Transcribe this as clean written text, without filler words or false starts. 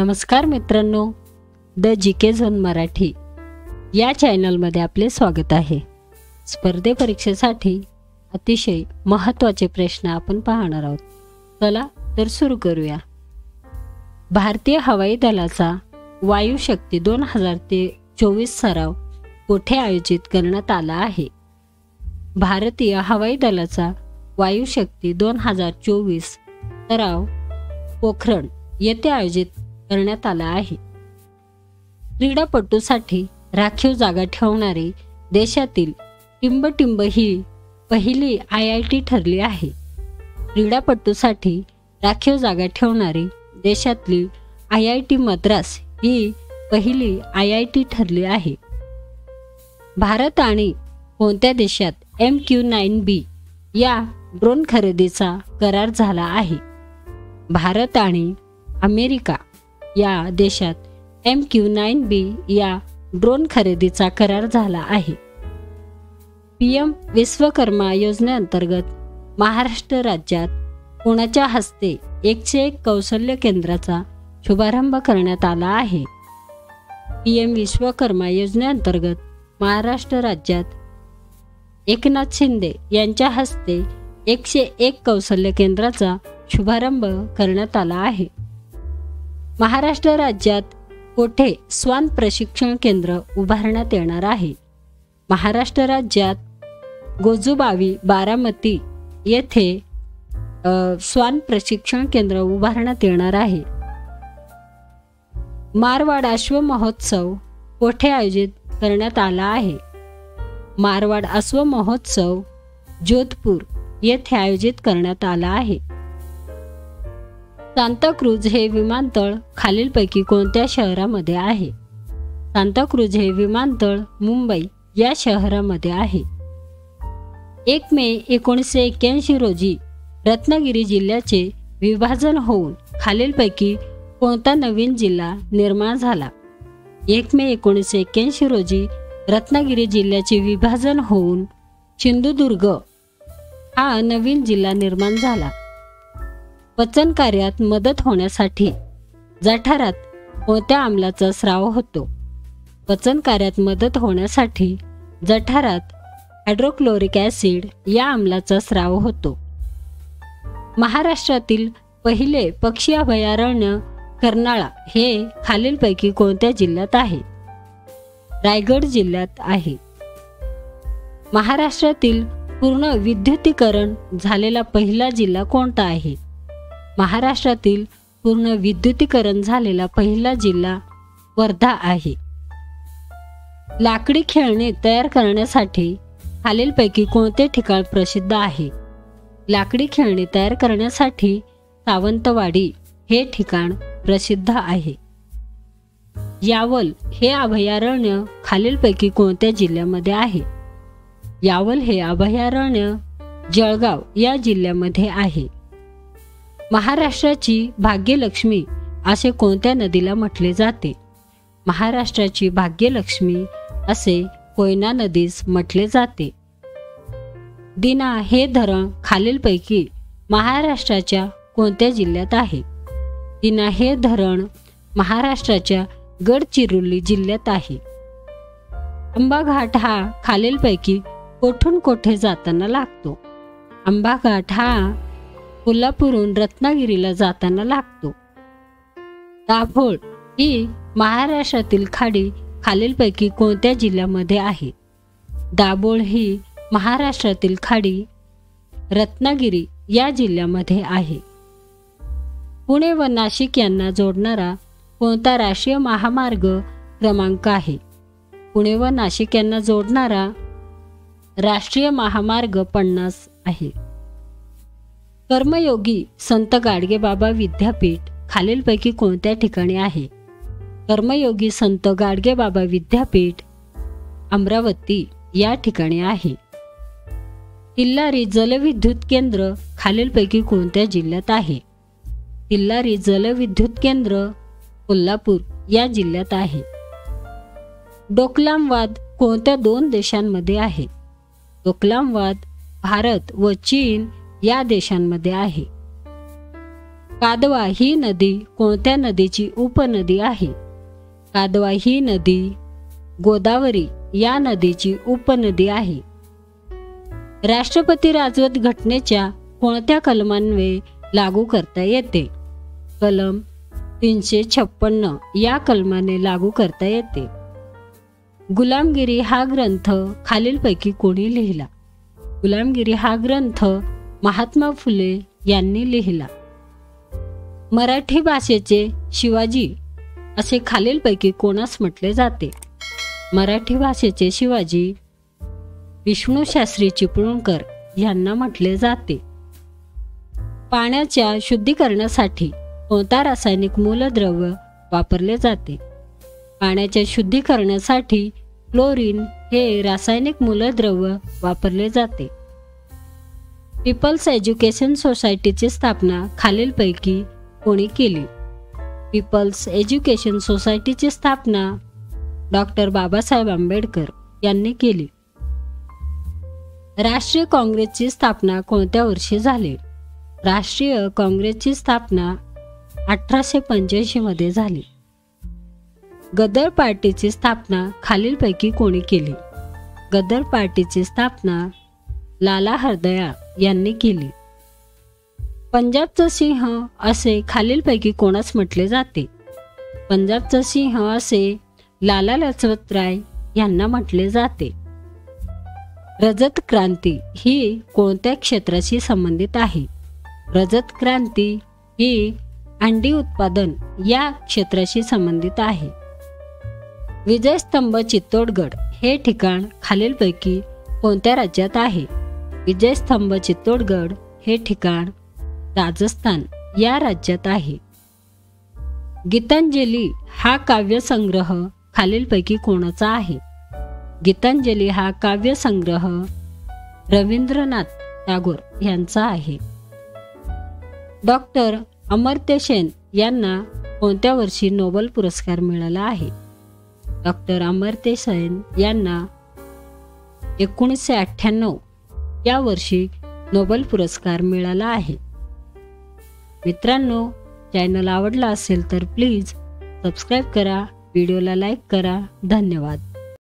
नमस्कार मित्रांनो, the GK zone Marathi या चॅनलमध्ये आपले स्वागत आहे। स्पर्धे परीक्षेसाठी अतिशय महत्त्वाचे प्रश्न आपण पाहणार आहोत। चला तर सुरू करूया। भारतीय हवाई दलाचा वायुशक्ती 2024 सराव कोठे आयोजित करण्यात आला आहे? भारतीय हवाई दलाचा वायुशक्ती 2024 सराव पोखरण येथे आयोजित करण्यात आला आहे। क्रीडापटूसाठी राखीव जागा ठेवणारी देशातील टिंबटिंब ही पहिली IIT ठरली आहे। क्रीडापटूसाठी राखीव जागा ठेवणारी देशातली IIT मद्रास ही पहिली IIT ठरली आहे। भारत आणि कोणत्या देशात MQ-9B या ड्रोन खरेदीचा करार झाला आहे? भारत आणि अमेरिका या देशात MQ-9B या ड्रोन खरेदीचा करार झाला आहे। PM विश्वकर्मा योजनेअंतर्गत महाराष्ट्र राज्यात कोणाच्या हस्ते 101 कौशल्य केंद्राचा शुभारंभ करण्यात आला आहे? PM विश्वकर्मा योजनेअंतर्गत महाराष्ट्र राज्यात एकनाथ शिंदे यांच्या हस्ते 101 कौशल्य केंद्राचा शुभारंभ करण्यात आला आहे। महाराष्ट्र राज्यात कोठे श्वान प्रशिक्षण केंद्र उभारण्यात येणार आहे? महाराष्ट्र राज्यात गोजुबावी बारामती येथे श्वान प्रशिक्षण केंद्र उभारण्यात येणार आहे। मारवाड अश्व महोत्सव कोठे आयोजित करण्यात आला आहे? मारवाड अश्व महोत्सव जोधपूर येथे आयोजित करण्यात आला आहे। सांताक्रूझ हे विमानतळ खालीलपैकी कोणत्या शहरामध्ये आहे? सांताक्रूझ हे विमानतळ मुंबई या शहरामध्ये आहे। 1 मे 1981 रोजी रत्नागिरी जिल्ह्याचे विभाजन होऊन खालीलपैकी कोणता नवीन जिल्हा निर्माण झाला? 1 मे 1981 रोजी रत्नागिरी जिल्ह्याचे विभाजन होऊन सिंधुदुर्ग हा नवीन जिल्हा निर्माण झाला। पचन कार्यात मदत होण्यासाठी जठरात कोणत्या आम्लाचा स्राव होतो? पचन कार्यात मदत होण्यासाठी जठरात हायड्रोक्लोरिक ॲसिड या आम्लाचा स्राव होतो। महाराष्ट्रातील पहिले पक्षी अभयारण्य कर्नाळा हे खालीलपैकी कोणत्या जिल्ह्यात आहे? रायगड जिल्ह्यात आहे। महाराष्ट्रातील पूर्ण विद्युतीकरण झालेला पहिला जिल्हा कोणता आहे? महाराष्ट्रातील पूर्ण विद्युतीकरण झालेला पहिला जिल्हा वर्धा आहे। लाकडी खेळणी तयार करण्यासाठी खालीलपैकी कोणते ठिकाण प्रसिद्ध आहे? लाकडी खेळणी तयार करण्यासाठी सावंतवाडी हे ठिकाण प्रसिद्ध आहे। यावल हे अभयारण्य खालीलपैकी कोणत्या जिल्ह्यामध्ये आहे? यावल हे अभयारण्य जळगाव या जिल्ह्यामध्ये आहे। महाराष्ट्राची भाग्यलक्ष्मी असे कोणत्या नदीला म्हटले जाते? महाराष्ट्राची भाग्यलक्ष्मी असे कोयना नदीस म्हटले जाते। दिना हे धरण खालीलपैकी महाराष्ट्राच्या कोणत्या जिल्ह्यात आहे? दिना हे धरण महाराष्ट्राच्या गडचिरोली जिल्ह्यात आहे। आंबा घाट हा खालीलपैकी कोठून कोठे जाताना लागतो? आंबा घाट हा कोल्हापूरहून रत्नागिरीला जाताना लागतो। दाभोळ ही महाराष्ट्रातील खाडी खालीलपैकी कोणत्या जिल्ह्यामध्ये आहे? दाभोळ ही महाराष्ट्रातील खाडी रत्नागिरी या जिल्ह्यामध्ये आहे। पुणे व नाशिक यांना जोडणारा कोणता राष्ट्रीय महामार्ग क्रमांक आहे? पुणे व नाशिक यांना जोडणारा राष्ट्रीय महामार्ग 50 आहे। कर्मयोगी संत गाडगेबाबा विद्यापीठ खालीलपैकी कोणत्या ठिकाणी आहे? कर्मयोगी संत गाडगेबाबा विद्यापीठ अमरावती या ठिकाणी आहे। तिल्लारी जलविद्युत केंद्र खालीलपैकी कोणत्या जिल्ह्यात आहे? तिल्लारी जलविद्युत केंद्र कोल्हापूर या जिल्ह्यात आहे। डोकलाम वाद कोणत्या 2 देशांमध्ये आहे? डोकलाम वाद भारत व चीन या देशांमध्ये आहे। कादवा ही नदी कोणत्या नदीची उपनदी आहे? कादवा ही नदी गोदावरी या नदीची उपनदी आहे. राष्ट्रपती राजवट घटनेच्या कोणत्या कलमान्वये लागू करता येते? कलम 356 या कलमाने लागू करता येते. गुलामगिरी हा ग्रंथ खालीलपैकी कोणी लिहिला? गुलामगिरी हा ग्रंथ महात्मा फुले यांनी लिहिला. मराठी भाषेचे शिवाजी असे खालीलपैकी कोणास म्हटले जाते? मराठी भाषेचे शिवाजी विष्णुशास्त्री चिपळूणकर यांना म्हटले जाते. पाण्याच्या शुद्धीकरणासाठी कोणता रासायनिक मूलद्रव्य वापरले जाते? पाण्याच्या शुद्धीकरणासाठी क्लोरीन हे रासायनिक मूलद्रव्य वापरले जाते. पीपल्स एज्युकेशन सोसायटीची स्थापना खालीलपैकी कोणी केली? पीपल्स एज्युकेशन सोसायटीची स्थापना डॉक्टर बाबासाहेब आंबेडकर यांनी केली. राष्ट्रीय काँग्रेसची स्थापना कोणत्या वर्षी झाली? राष्ट्रीय काँग्रेसची स्थापना 1885 मध्ये झाली. गदर पार्टीची स्थापना खालीलपैकी कोणी केली? गदर पार्टीची स्थापना लाला हरदयाळ यांनी केली. पंजाबचा सिंह असे खालीलपैकी कोणास म्हटले जाते? पंजाबचा सिंह असे लाला लजपत राय यांना म्हटले जाते. रजत क्रांती ही कोणत्या क्षेत्राशी संबंधित आहे? रजत क्रांती ही अंडी उत्पादन या क्षेत्राशी संबंधित आहे. विजयस्तंभ चित्तोडगड हे ठिकाण खालीलपैकी कोणत्या राज्यात आहे? विजयस्तंभ चित्तोडगड हे ठिकाण राजस्थान या राज्यात आहे. गीतांजली हा काव्यसंग्रह खालीलपैकी कोणाचा आहे? गीतांजली हा काव्यसंग्रह रवींद्रनाथ टागोर यांचा आहे. डॉक्टर अमर्त्य सेन यांना कोणत्या वर्षी नोबेल पुरस्कार मिळाला आहे? डॉक्टर अमर्त्य सेन यांना 1998 या वर्षी नोबेल पुरस्कार मिळाला आहे. मित्रांनो, चॅनल आवडला असेल तर प्लीज सबस्क्राईब करा, व्हिडिओला लाईक करा. धन्यवाद.